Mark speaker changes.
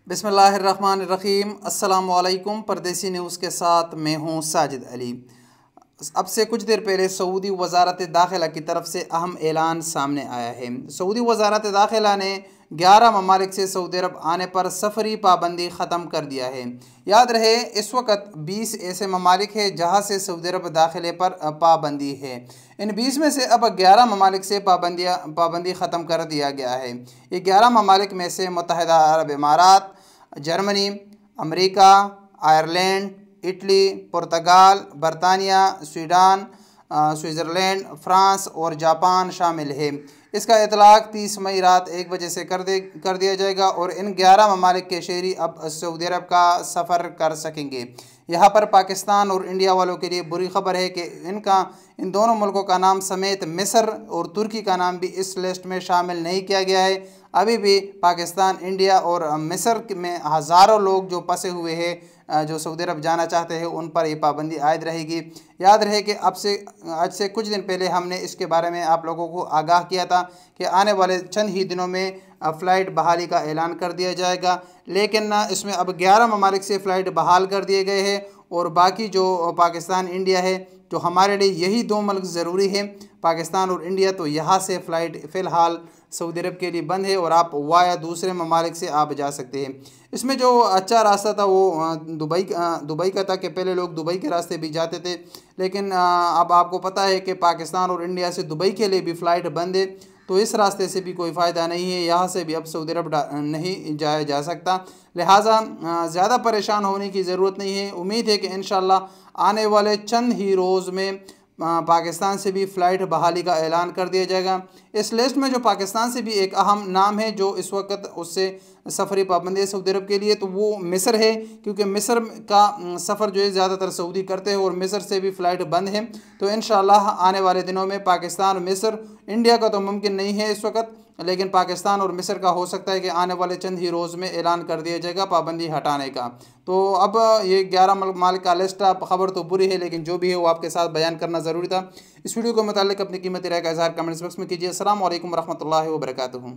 Speaker 1: बिस्मिल्लाहिर्रहमानिर्रहीम। अस्सलामु अलैकुम। परदेसी न्यूज़ के साथ मैं हूँ साजिद अली। अब से कुछ देर पहले सऊदी वज़ारत दाखिला की तरफ से अहम ऐलान सामने आया है। सऊदी वज़ारत दाखिला ने 11 ममालिक से सऊदी अरब आने पर सफरी पाबंदी ख़त्म कर दिया है। याद रहे, इस वक्त 20 ऐसे ममालिक हैं जहाँ से सऊदी अरब दाखिले पर पाबंदी है। इन 20 में से अब 11 ममालिक से पाबंदी ख़त्म कर दिया गया है। ये 11 ममालिक में से मुत्तहिदा अरब इमारात, जर्मनी, अमेरिका, आयरलैंड, इटली, पुर्तगाल, बरतानिया, स्वीडन, स्विट्ज़रलैंड, फ्रांस और जापान शामिल है। इसका इतलाक़ 30 मई रात 1 बजे से कर दिया जाएगा और इन 11 ममालिक के शहरी अब सऊदी अरब का सफ़र कर सकेंगे। यहाँ पर पाकिस्तान और इंडिया वालों के लिए बुरी खबर है कि इन दोनों मुल्कों का नाम समेत मिस्र और तुर्की का नाम भी इस लिस्ट में शामिल नहीं किया गया है। अभी भी पाकिस्तान, इंडिया और मिस्र में हज़ारों लोग जो फंसे हुए हैं, जो सऊदी अरब जाना चाहते हैं, उन पर ये पाबंदी आयद रहेगी। याद रहे कि आज से कुछ दिन पहले हमने इसके बारे में आप लोगों को आगाह किया था कि आने वाले चंद ही दिनों में फ़्लाइट बहाली का ऐलान कर दिया जाएगा। लेकिन इसमें अब 11 ममालिक से फ़्लाइट बहाल कर दिए गए हैं और बाकी जो पाकिस्तान, इंडिया है, जो हमारे लिए यही 2 मुल्क ज़रूरी है, पाकिस्तान और इंडिया, तो यहाँ से फ़्लाइट फ़िलहाल सऊदी अरब के लिए बंद है और आप वाया दूसरे ममालिक से आप जा सकते हैं। इसमें जो अच्छा रास्ता था वो दुबई का था कि पहले लोग दुबई के रास्ते भी जाते थे, लेकिन अब आपको पता है कि पाकिस्तान और इंडिया से दुबई के लिए भी फ़्लाइट बंद है, तो इस रास्ते से भी कोई फ़ायदा नहीं है। यहाँ से भी अब सऊदी अरब नहीं जाया जा सकता। लिहाजा ज़्यादा परेशान होने की ज़रूरत नहीं है। उम्मीद है कि इंशाअल्लाह आने वाले चंद ही रोज़ में पाकिस्तान से भी फ़्लाइट बहाली का ऐलान कर दिया जाएगा। इस लिस्ट में जो पाकिस्तान से भी एक अहम नाम है जो इस वक्त उससे सफ़री पाबंदी है सऊदी अरब के लिए, तो वो मिस्र है, क्योंकि मिस्र का सफ़र जो है ज़्यादातर सऊदी करते हैं और मिस्र से भी फ़्लाइट बंद है। तो इंशाअल्लाह आने वाले दिनों में पाकिस्तान और मिस्र, इंडिया का तो मुमकिन नहीं है इस वक्त, लेकिन पाकिस्तान और मिस्र का हो सकता है कि आने वाले चंद ही रोज़ में ऐलान कर दिया जाएगा पाबंदी हटाने का। तो अब ये 11 ममालिक का लिस्ट, खबर तो बुरी है, लेकिन जो भी है वो आपके साथ बयान करना ज़रूरी था। इस वीडियो के मुतालिक अपनी कीमती राय का इज़हार कमेंट्स बॉक्स में कीजिए। अस्सलाम वालेकुम रहमतुल्लाहि व बरकातुहू।